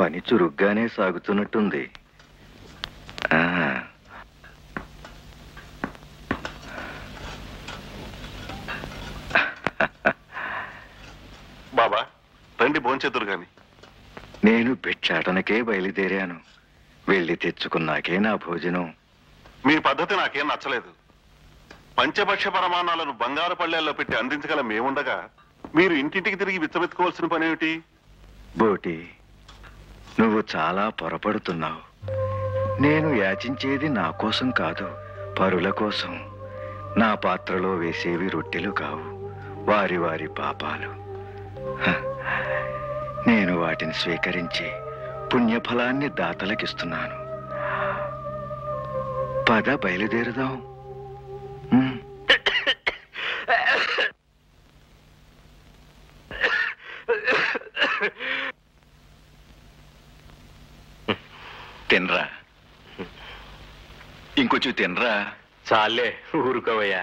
పని చురుగ్గానే సాగుతున్నట్టుంది. బాబా రండి, భోంచేతురు గాని. నేను భిక్షాటనకే బయలుదేరాను. వెళ్ళి తెచ్చుకున్నాకే నా భోజనం. మీ పద్ధతి నాకేం నచ్చలేదు. పంచభక్ష పరమాణాలను బంగారు పళ్ళెల్లో పెట్టి అందించగల మేముండగా మీరు ఇంటింటికి తిరిగి విచ్చమెత్తుకోవాల్సిన పనేమిటి? బోటి, నువ్వు చాలా పొరపడుతున్నావు. నేను యాచించేది నా కోసం కాదు, పరుల కోసం. నా పాత్రలో వేసేవి రొట్టెలు కావు, వారి వారి పాపాలు. నేను వాటిని స్వీకరించి పుణ్యఫలాన్ని దాతలకిస్తున్నాను. పద, బయలుదేరుదాం. తినరా, ఇంకొంచెం తినరా. చాలే, ఊరుకోవయ్యా.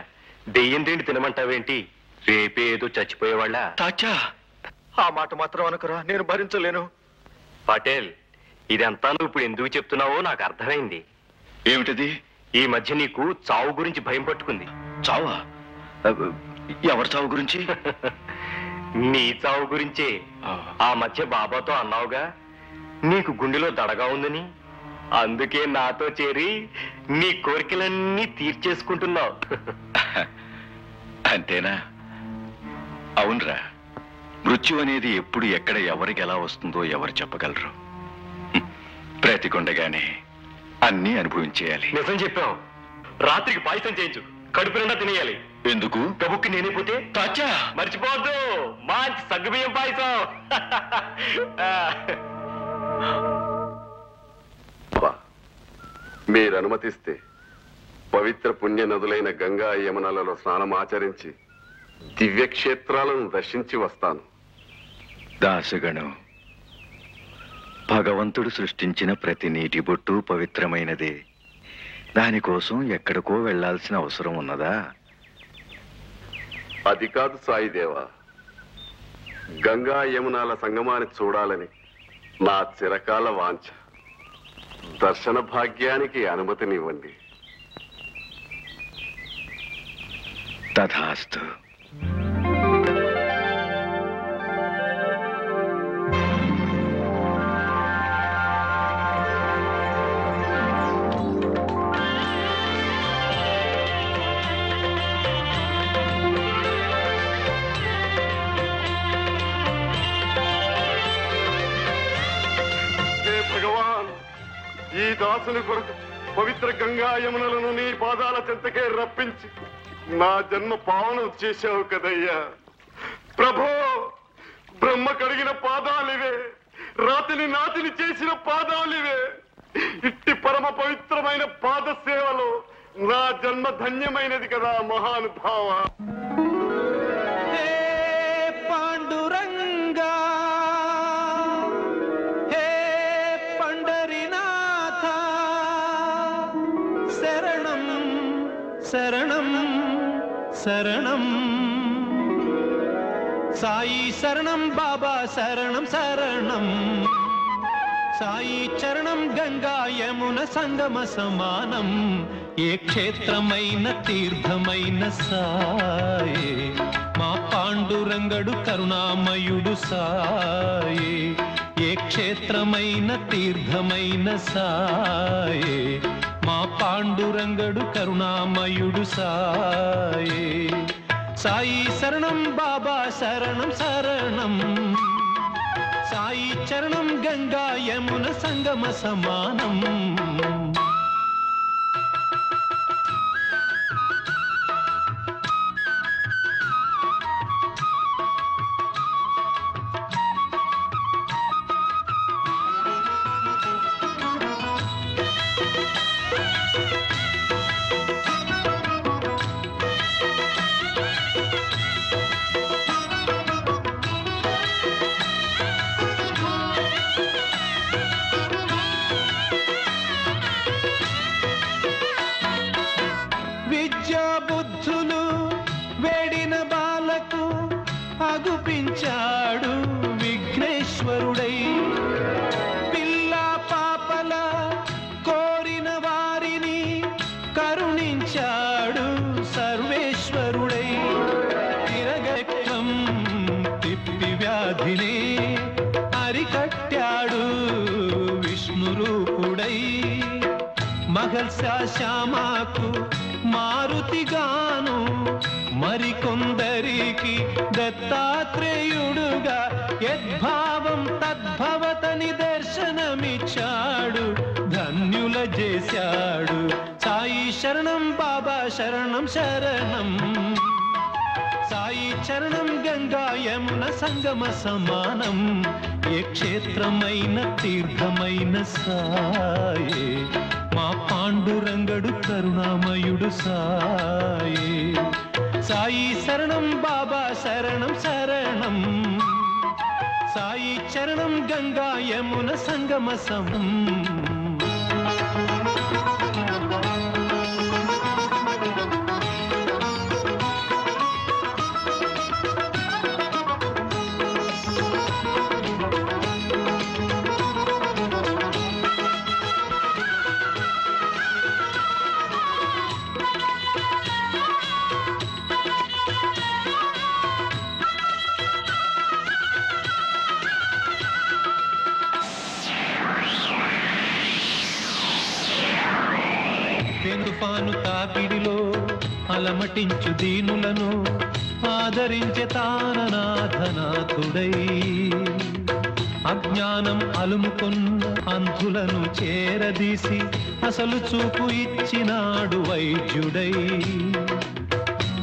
దెయ్యం తిండి తినమంటావేంటి? రేపే ఏదో చచ్చిపోయేవాళ్ళ. తాచా, ఆ మాట మాత్రం అనకురా, నేను భరించలేను. పటేల్, ఇదంతా నువ్వు ఇప్పుడు ఎందుకు చెప్తున్నావో నాకు అర్థమైంది. ఏమిటది? ఈ మధ్య నీకు చావు గురించి భయం పట్టుకుంది. చావా? ఎవరి చావు గురించి? నీ చావు గురించే. ఆ మధ్య బాబాతో అన్నావుగా నీకు గుండెలో దడగా ఉందని. అందుకే నాతో చేరి నీ కోరికలన్నీ తీర్చేసుకుంటున్నావు. అంతేనా? అవునరా, మృత్యు అనేది ఎప్పుడు ఎక్కడ ఎవరికి ఎలా వస్తుందో ఎవరు చెప్పగలరు. బ్రతికుండగానే అన్నీ అనుభవించేయాలి. నిజం చెప్పావు. రాత్రికి పాయసం చేయించు, కడుపు నిండా తినేయాలి. ఎందుకు? కబుక్కి నేనే పోతే తాచా, మర్చిపోవద్దు, మంచి సగ్గుబియ్యం పాయసం. మీరు అనుమతిస్తే పవిత్ర పుణ్య నదులైన గంగా యమునలలో స్నానం ఆచరించి దివ్యక్షేత్రాలను దర్శించి వస్తాను. దాసగణం, భగవంతుడు సృష్టించిన ప్రతి నీటి బొట్టు పవిత్రమైనదే. దానికోసం ఎక్కడికో వెళ్లాల్సిన అవసరం ఉన్నదా? అది కాదు సాయిదేవా, గంగా యమునాల సంగమాన్ని చూడాలని నా చిరకాల వాంఛ. దర్శన భాగ్యానికి అనుమతినివ్వండి. తథాస్తు. ఈ దాసుని కొరకు పవిత్ర గంగా యమునలను నీ పాదాల చెంతకే రప్పించి నా జన్మ పావనం చేశావు కదయ్యా. ప్రభో, బ్రహ్మ కడిగిన పాదాలివే, రాతిని నాతిని చేసిన పాదాలివే. ఇట్టి పరమ పవిత్రమైన పాద సేవలో నా జన్మ ధన్యమైనది కదా మహానుభావ. శరణం శరణం సాయి శరణం బాబా శరణం శరణం సాయి చరణం గంగా యమున సంగమ సమానం. ఏ క్షేత్రమైన తీర్థమైన సాయే, మా పాండురంగడు కరుణామయుడు సాయే. ఏ క్షేత్రమైన తీర్థమైన సాయే, మా పాండురంగడు కరుణామయుడు సాయే. సాయి శరణం బాబా శరణం శరణం సాయి చరణం గంగా యమున సంగమ సమానం. మహర్షి శ్యామకు మారుతిగాను, మరికొందరికి దత్తాత్రేయుడుగా యద్భావం తద్భవతని దర్శనమిచ్చాడు, ధన్యుల చేశాడు. సాయి శరణం బాబా శరణం శరణం, సాయి చరణం గంగా యమున సంగమ సమానం. ఏ క్షేత్రమైన తీర్థమైన సాయే, మా పాండురంగడు కరుణామయుడు సాయే. సాయి శరణం బాబా శరణం శరణం, సాయి చరణం గంగా యమున సంగమ సమం. తుఫాను తాకిడిలో అలమటించు దీనులను ఆదరించే తాననాథనాథుడై, అజ్ఞానం అలుముకున్న అంధులను చేరదీసి అసలు చూపు ఇచ్చినాడు వైద్యుడై.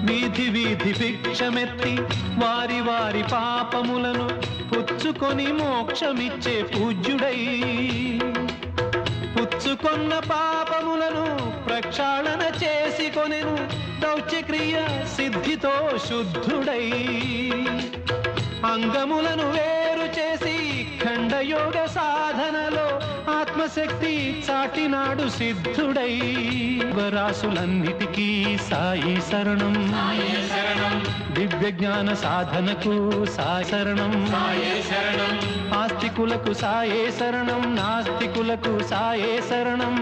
వీధి వీధి భిక్షమెత్తి వారి వారి పాపములను పుచ్చుకొని మోక్షమిచ్చే పూజ్యుడై, పుచ్చుకొన్న పాపములను ప్రక్షాళన చేసి కొనెను దౌత్యక్రియ సిద్ధితో శుద్ధుడై. అంగములను వేరు చేసి ఖండయోగ సాధనలో ఆత్మశక్తి చాటినాడు సిద్ధుడై. వరాసులన్నిటికీ సాయి శరణం, దివ్య జ్ఞాన సాధనకు సాయి శరణం, ఆస్తికులకు సాయే శరణం, నాస్తికులకు సాయే శరణం,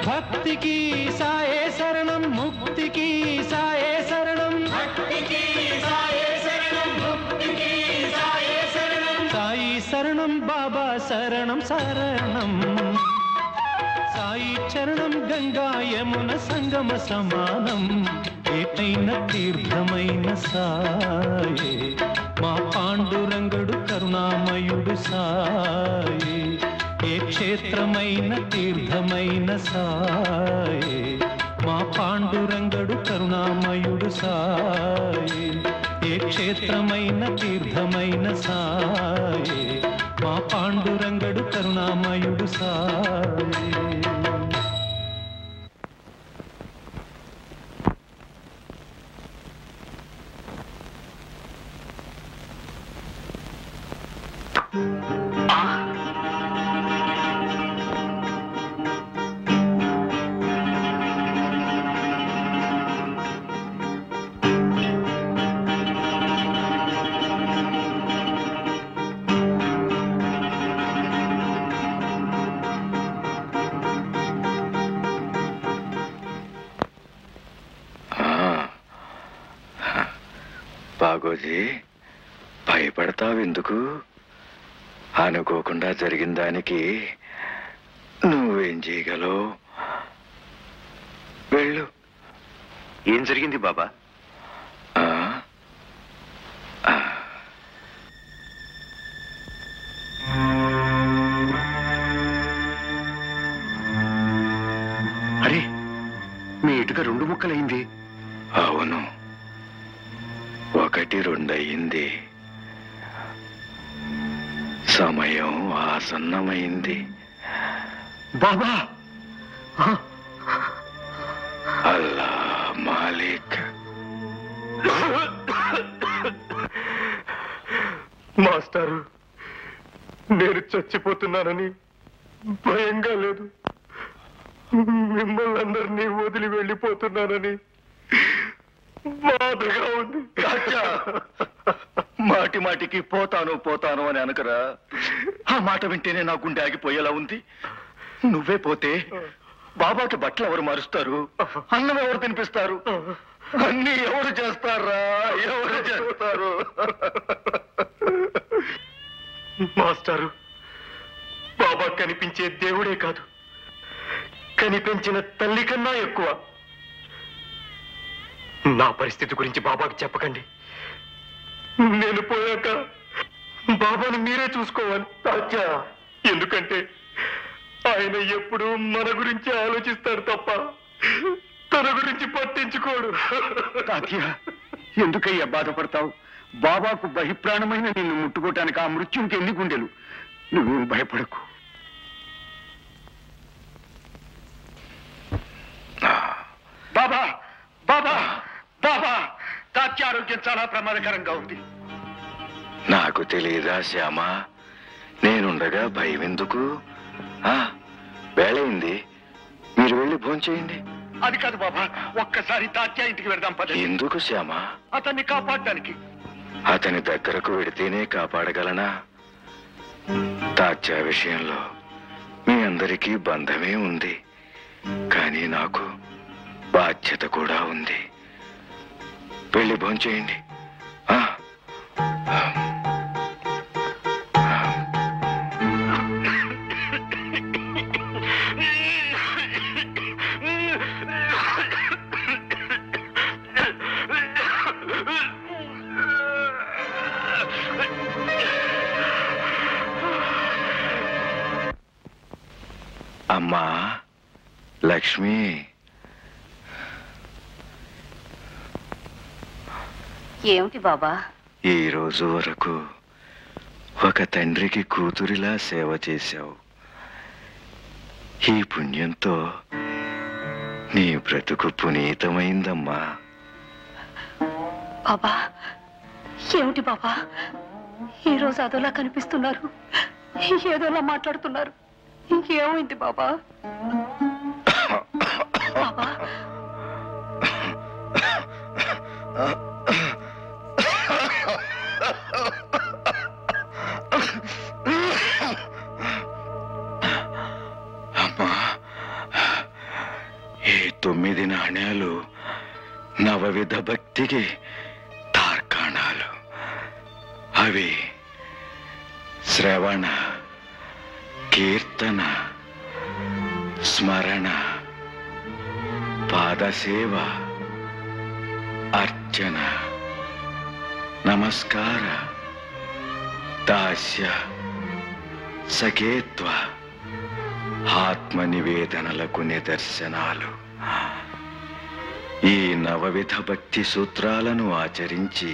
భక్తికి సాయే శరణం, ముక్తికి సాయే శరణం, సాయి శరణం బాబా శరణం శరణం, సాయి చరణం గంగా యమున సంగమ సమానం. ఏకైన తీర్థమైన సాయే, మా పాండురంగడు కరుణామయుడు సాయే. ఏ క్షేత్రమైన తీర్థమైన సాయే, మా పాండురంగడు కరుణామయుడు సాయే. ఏ క్షేత్రమైన తీర్థమైన సాయే, మా పాండురంగడు కరుణామయుడు సాయే. బాగోజీ, భయపడతావెందుకు? అనుకోకుండా జరిగిన దానికి నువ్వేం చేయగలవు? వెళ్ళు. ఏం జరిగింది బాబా? అరే, మీ ఇటుక 2 ముక్కలైంది. అవును, 1 2 అయింది. సమయం ఆసన్నమైంది. బాబా, అల్లా మాలిక్. మాస్టారు, నేను చచ్చిపోతున్నానని భయంగా లేదు, మిమ్మల్ని అందరినీ వదిలి వెళ్ళిపోతున్నానని బాధగా ఉంది. మాటి మాటికి పోతాను పోతాను అని అనకరా. ఆ మాట వింటేనే నా గుండె ఆగిపోయేలా ఉంది. నువ్వే పోతే బాబాకి బట్టలు ఎవరు మారుస్తారు? అన్నం ఎవరు తినిపిస్తారు? అన్ని ఎవరు చేస్తారా? ఎవరు చేస్తారు? మాస్టారు, బాబా కనిపించే దేవుడే కాదు, కనిపించిన తల్లి కన్నా ఎక్కువ. నా పరిస్థితి గురించి బాబాకి చెప్పకండి. నేను పోయాక బాబాను మీరే చూసుకోవాలి. తాత్యా, ఎందుకంటే ఆయన ఎప్పుడు మన గురించి ఆలోచిస్తాడు తప్ప తన గురించి పట్టించుకోడు. తాత్య, ఎందుకయ్యా బాధపడతావు? బాబాకు బహిప్రాణమైన నిన్ను ముట్టుకోవటానికి ఆ మృత్యుంకి ఎన్ని గుండెలు. నువ్వేం భయపడకు. బాబా బాబా బాబా, తాత్య ఆరోగ్యం చాలా ప్రమాదకరంగా ఉంది. నాకు తెలియదా శ్యామా? నేనుండగా భయం ఎందుకు? వేళయింది, మీరు వెళ్ళి భోంచేయండి. అది కాదు బాబా, ఒక్కసారి తాత్య ఇంటికి వెళ్దాం పద. ఎందుకు శ్యామా? అతన్ని కాపాడడానికి. అతని దగ్గరకు వెడితేనే కాపాడగలనా? తాత్య విషయంలో మీ అందరికీ బంధమే ఉంది, కానీ నాకు బాధ్యత కూడా ఉంది. వెళ్ళి భోంచేయండి. అమ్మా లక్ష్మి, ఏమిటి బాబా? ఈ రోజు వరకు ఒక తండ్రికి కూతురిలా సేవ చేశావు. ఈ పుణ్యంతో నీ బ్రతుకు పునీతమైందమ్మా. బాబా, ఏమిటి బాబా ఈరోజు అదోలా కనిపిస్తున్నారు, ఏదోలా మాట్లాడుతున్నారు? ఏమైంది బాబా? బాబా, అమ్మా, ఈ 9 నాణ్యాలు నవవిధ భక్తికి తార్కాణాలు. అవి శ్రవణ, కీర్తన, స్మరణ, పాదసేవ, అర్చన, నమస్కార, దాస్య, సఖేత్వ, ఆత్మ నివేదనలకు నిదర్శనాలు. ఈ నవవిధ భక్తి సూత్రాలను ఆచరించి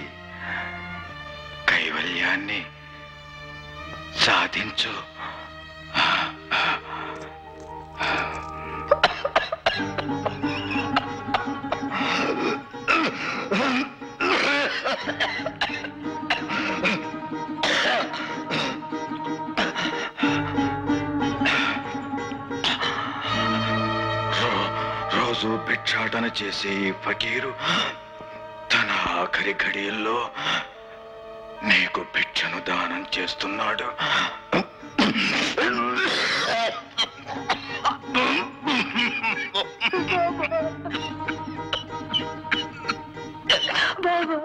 కైవల్యాన్ని సాధించు. రోజు భిక్షాటన చేసే ఈ ఫకీరు తన ఆఖరి ఘడియల్లో నీకు భిక్షను దానం చేస్తున్నాడు. బాబా